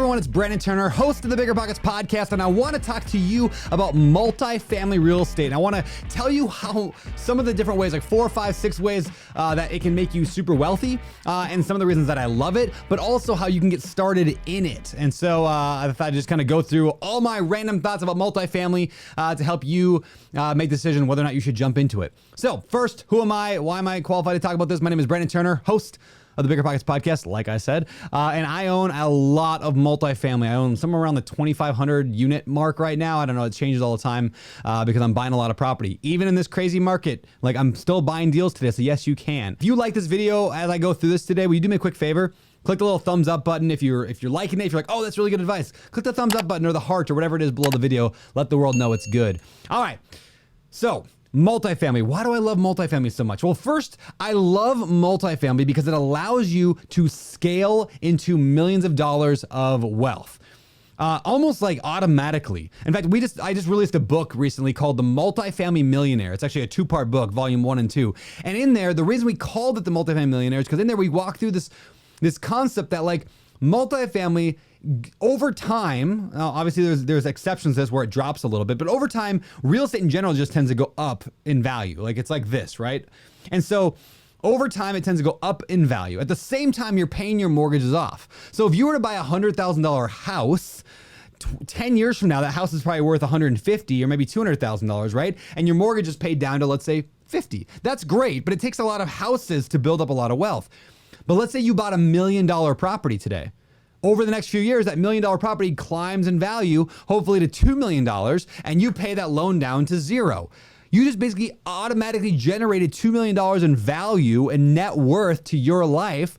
everyone, it's Brandon Turner, host of the BiggerPockets Podcast, and I want to talk to you about multifamily real estate. And I want to tell you how some of the different ways, like 4, 5, 6 ways that it can make you super wealthy, and some of the reasons that I love it, but also how you can get started in it. And so I thought I'd just kind of go through all my random thoughts about multifamily to help you make the decision whether or not you should jump into it. So first, who am I? Why am I qualified to talk about this? My name is Brandon Turner, host of the BiggerPockets Podcast, like I said, and I own a lot of multifamily. I own somewhere around the 2,500 unit mark right now. I don't know, it changes all the time because I'm buying a lot of property. Even in this crazy market, like I'm still buying deals today, so yes, you can. If you like this video as I go through this today, will you do me a quick favor? Click the little thumbs up button if you're liking it. If you're like, oh, that's really good advice, click the thumbs up button or the heart or whatever it is below the video. Let the world know it's good. All right, so multifamily. Why do I love multifamily so much? Well, first, I love multifamily because it allows you to scale into millions of dollars of wealth. Almost like automatically. In fact, I just released a book recently called The Multifamily Millionaire. It's actually a 2-part book, volume 1 and 2. And in there, the reason we called it The Multifamily Millionaire is because in there we walk through this concept that like multifamily over time, obviously there's exceptions to this where it drops a little bit, but over time, real estate in general just tends to go up in value. Like it's like this, right? And so over time, it tends to go up in value. At the same time, you're paying your mortgages off. So if you were to buy a $100,000 house, 10 years from now, that house is probably worth $150,000 or maybe $200,000, right? And your mortgage is paid down to, let's say, $50,000. That's great, but it takes a lot of houses to build up a lot of wealth. But let's say you bought $1 million property today. Over the next few years, that $1 million property climbs in value, hopefully to $2 million, and you pay that loan down to zero. You just basically automatically generated $2 million in value and net worth to your life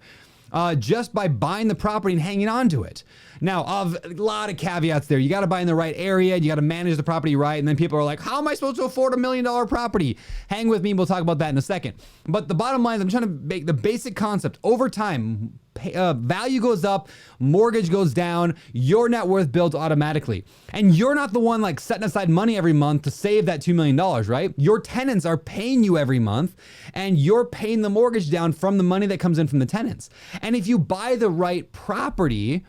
just by buying the property and hanging on to it. Now, a lot of caveats there. You got to buy in the right area. You got to manage the property right. And then people are like, how am I supposed to afford $1 million property? Hang with me. We'll talk about that in a second. But the bottom line is I'm trying to make the basic concept. Over time, value goes up, mortgage goes down, your net worth builds automatically. And you're not the one like setting aside money every month to save that $2 million, right? Your tenants are paying you every month and you're paying the mortgage down from the money that comes in from the tenants. And if you buy the right property,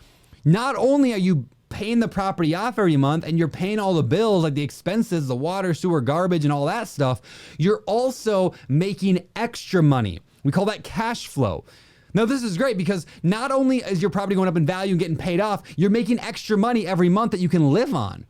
not only are you paying the property off every month and you're paying all the bills like the expenses, the water, sewer, garbage, and all that stuff, you're also making extra money. We call that cash flow. Now, this is great because not only is your property going up in value and getting paid off, you're making extra money every month that you can live on.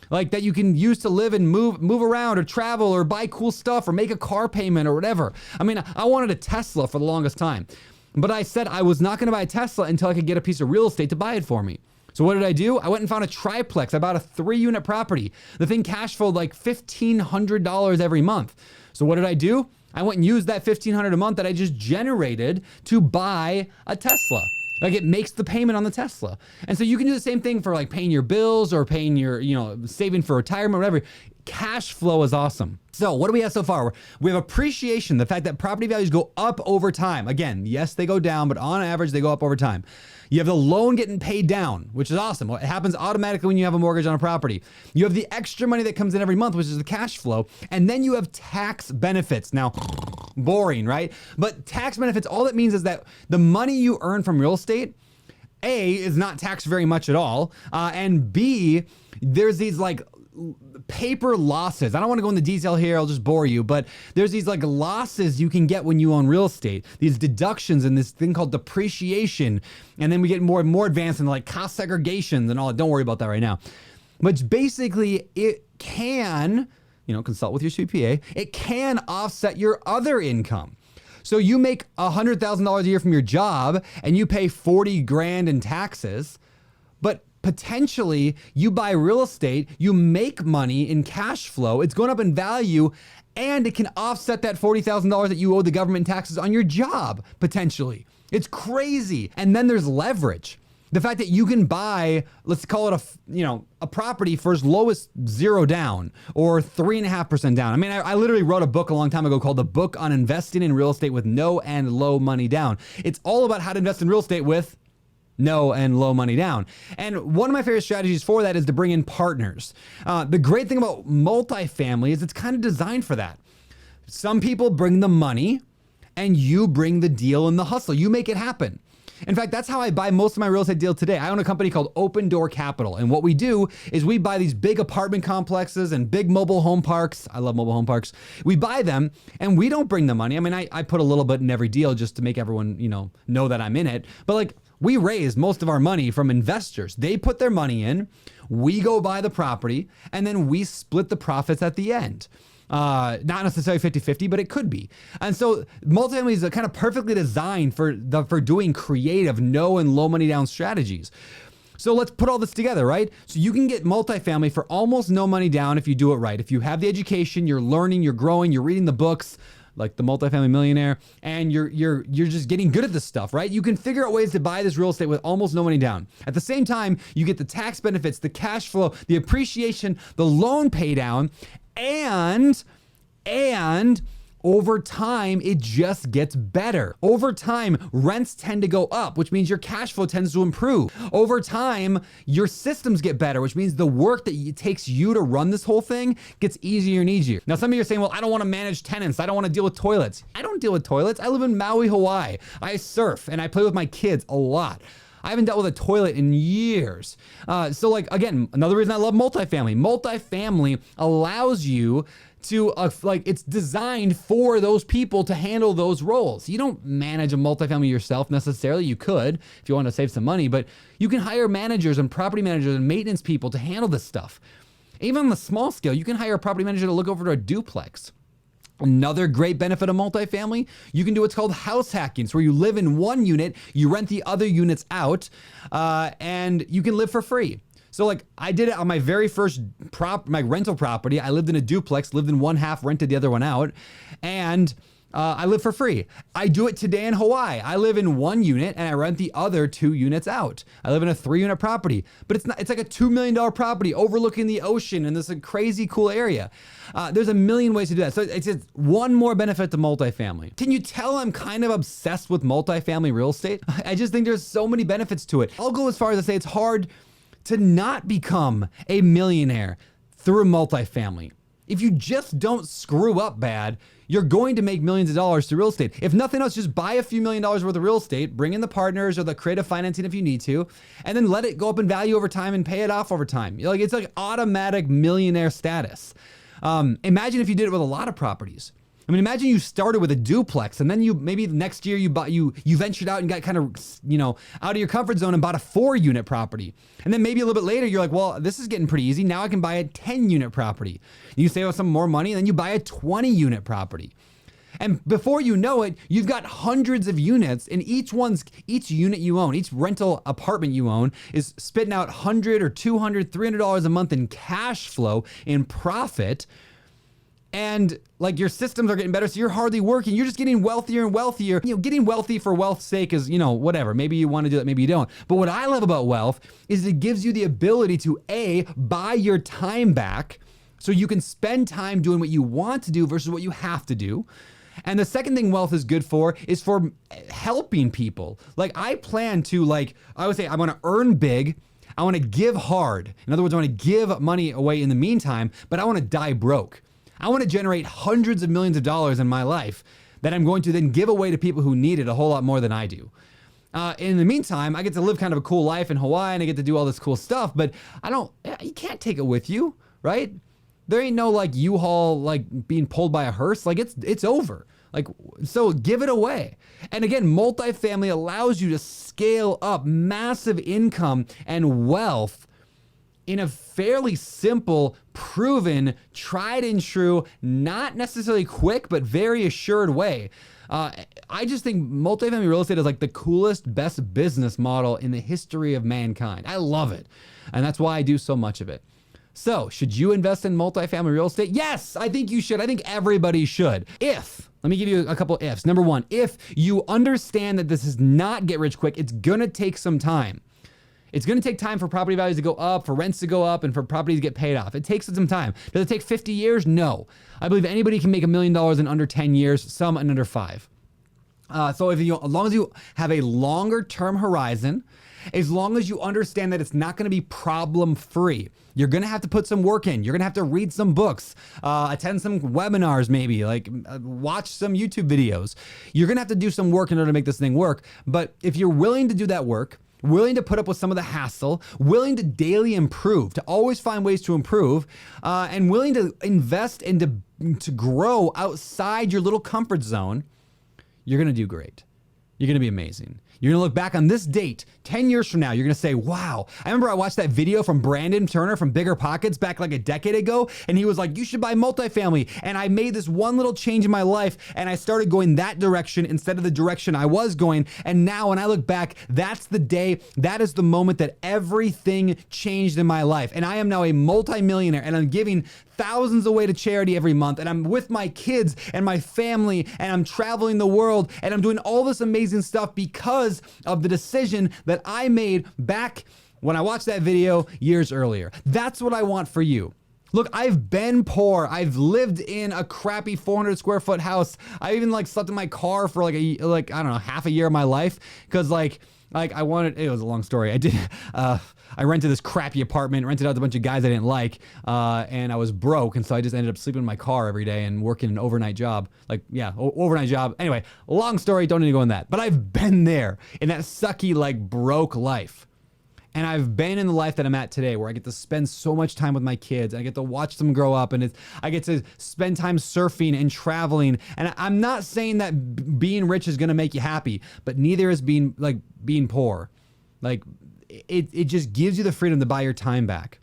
Like that you can use to live and move around or travel or buy cool stuff or make a car payment or whatever. I mean, I wanted a Tesla for the longest time, but I said I was not going to buy a Tesla until I could get a piece of real estate to buy it for me. So what did I do? I went and found a triplex. I bought a 3-unit property. The thing cash flowed like $1,500 every month. So what did I do? I went and used that $1,500 a month that I just generated to buy a Tesla. Like it makes the payment on the Tesla. And so you can do the same thing for like paying your bills or paying your, saving for retirement, whatever. Cash flow is awesome. So what do we have so far? We have appreciation, the fact that property values go up over time. Again, yes, they go down, but on average, they go up over time. You have the loan getting paid down, which is awesome. It happens automatically when you have a mortgage on a property. You have the extra money that comes in every month, which is the cash flow. And then you have tax benefits. Now, boring, right? But tax benefits, all it means is that the money you earn from real estate, A, is not taxed very much at all. And B, there's these like paper losses. I don't want to go into detail here. I'll just bore you, but there's these like losses you can get when you own real estate, these deductions and this thing called depreciation. And then we get more and more advanced in like cost segregations and all that. Don't worry about that right now. But basically it can, consult with your CPA. It can offset your other income. So you make $100,000 a year from your job and you pay 40 grand in taxes, but potentially you buy real estate, you make money in cash flow, it's going up in value, and it can offset that $40,000 that you owe the government taxes on your job, potentially. It's crazy. And then there's leverage. The fact that you can buy, let's call it a property for as low as 0 down or 3.5% down. I mean, I literally wrote a book a long time ago called The Book on Investing in Real Estate with No and Low Money Down. It's all about how to invest in real estate with no and low money down. And one of my favorite strategies for that is to bring in partners. The great thing about multifamily is it's kind of designed for that. Some people bring the money and you bring the deal and the hustle. You make it happen. In fact, that's how I buy most of my real estate deals today. I own a company called Open Door Capital. And what we do is we buy these big apartment complexes and big mobile home parks. I love mobile home parks. We buy them and we don't bring the money. I mean, I put a little bit in every deal just to make everyone, know that I'm in it. But like, we raise most of our money from investors. They put their money in, we go buy the property, and then we split the profits at the end. Not necessarily 50-50, but it could be. And so multifamily is kind of perfectly designed for doing creative, no and low money down strategies. So let's put all this together, right? So you can get multifamily for almost no money down if you do it right. If you have the education, you're learning, you're growing, you're reading the books, like the Multifamily Millionaire, and you're just getting good at this stuff, right? You can figure out ways to buy this real estate with almost no money down. At the same time, you get the tax benefits, the cash flow, the appreciation, the loan pay down, and over time, it just gets better. Over time, rents tend to go up, which means your cash flow tends to improve. Over time, your systems get better, which means the work that it takes you to run this whole thing gets easier and easier. Now, some of you are saying, well, I don't want to manage tenants. I don't want to deal with toilets. I don't deal with toilets. I live in Maui, Hawaii. I surf and I play with my kids a lot. I haven't dealt with a toilet in years. So like, again, another reason I love multifamily. Multifamily allows you to, it's designed for those people to handle those roles. You don't manage a multifamily yourself necessarily. You could if you want to save some money, but you can hire managers and property managers and maintenance people to handle this stuff. Even on the small scale, you can hire a property manager to look over a duplex. Another great benefit of multifamily, you can do what's called house hacking. It's where you live in one unit, you rent the other units out, and you can live for free. So like I did it on my very first my rental property. I lived in a duplex, lived in one half, rented the other one out, and I live for free. I do it today in Hawaii. I live in one unit and I rent the other 2 units out. I live in a 3-unit property, but it's like a $2 million property overlooking the ocean in this crazy cool area. There's a million ways to do that. So it's just one more benefit to multifamily. Can you tell I'm kind of obsessed with multifamily real estate? I just think there's so many benefits to it. I'll go as far as to say it's hard to not become a millionaire through multifamily. If you just don't screw up bad, you're going to make millions of dollars through real estate. If nothing else, just buy a few $1 million worth of real estate, bring in the partners or the creative financing if you need to, and then let it go up in value over time and pay it off over time. It's like automatic millionaire status. Imagine if you did it with a lot of properties. I mean, imagine you started with a duplex and then maybe the next year you ventured out and got kind of, out of your comfort zone and bought a 4-unit property. And then maybe a little bit later, you're like, well, this is getting pretty easy. Now I can buy a 10-unit property. You save up some more money and then you buy a 20-unit property. And before you know it, you've got hundreds of units, and each unit you own, each rental apartment you own is spitting out $100 or $200, $300 a month in cash flow, in profit. And like your systems are getting better, so you're hardly working. You're just getting wealthier and wealthier. Getting wealthy for wealth's sake is, whatever. Maybe you want to do that, maybe you don't. But what I love about wealth is it gives you the ability to buy your time back so you can spend time doing what you want to do versus what you have to do. And the second thing wealth is good for is for helping people. Like I plan to, I would say I want to earn big. I want to give hard. In other words, I want to give money away in the meantime, but I want to die broke. I want to generate hundreds of millions of dollars in my life that I'm going to then give away to people who need it a whole lot more than I do. In the meantime, I get to live kind of a cool life in Hawaii and I get to do all this cool stuff, but you can't take it with you, right? There ain't no U-Haul being pulled by a hearse. It's over. So give it away. And again, multifamily allows you to scale up massive income and wealth in a fairly simple, proven, tried and true, not necessarily quick, but very assured way. I just think multifamily real estate is the coolest, best business model in the history of mankind. I love it. And that's why I do so much of it. So should you invest in multifamily real estate? Yes, I think you should. I think everybody should. Let me give you a couple ifs. Number one, if you understand that this is not get rich quick, it's gonna take some time. It's going to take time for property values to go up, for rents to go up, and for properties to get paid off. It takes some time. Does it take 50 years? No. I believe anybody can make $1 million in under 10 years, some in under 5. So as long as you have a longer term horizon, as long as you understand that it's not going to be problem free, you're going to have to put some work in. You're going to have to read some books, attend some webinars, maybe watch some YouTube videos. You're going to have to do some work in order to make this thing work. But if you're willing to do that work, willing to put up with some of the hassle, willing to daily improve, to always find ways to improve, and willing to invest and to grow outside your little comfort zone, you're going to do great. You're going to be amazing. You're going to look back on this date 10 years from now. You're going to say, wow. I remember I watched that video from Brandon Turner from BiggerPockets back like a decade ago. And he was like, you should buy multifamily. And I made this one little change in my life. And I started going that direction instead of the direction I was going. And now when I look back, that's the day, that is the moment that everything changed in my life. And I am now a multimillionaire and I'm giving thousands away to charity every month. And I'm with my kids and my family and I'm traveling the world and I'm doing all this amazing stuff because of the decision that I made back when I watched that video years earlier. That's what I want for you. Look, I've been poor. I've lived in a crappy 400 square foot house. I even slept in my car for I don't know, half a year of my life. Cause I wanted, it was a long story. I rented this crappy apartment, rented out to a bunch of guys I didn't like, and I was broke, and so I just ended up sleeping in my car every day and working an overnight job. Overnight job. Anyway, long story, don't need to go in that. But I've been there in that sucky, broke life. And I've been in the life that I'm at today where I get to spend so much time with my kids. And I get to watch them grow up and I get to spend time surfing and traveling. And I'm not saying being rich is going to make you happy, but neither is being poor. It just gives you the freedom to buy your time back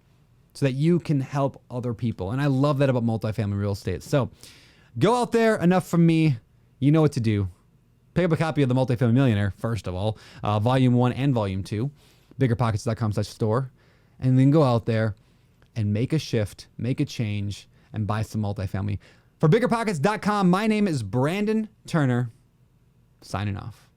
so that you can help other people. And I love that about multifamily real estate. So go out there, enough from me. You know what to do. Pick up a copy of The Multifamily Millionaire, first of all, Volume 1 and Volume 2. BiggerPockets.com/store, and then go out there and make a shift, make a change, and buy some multifamily. For BiggerPockets.com, my name is Brandon Turner, signing off.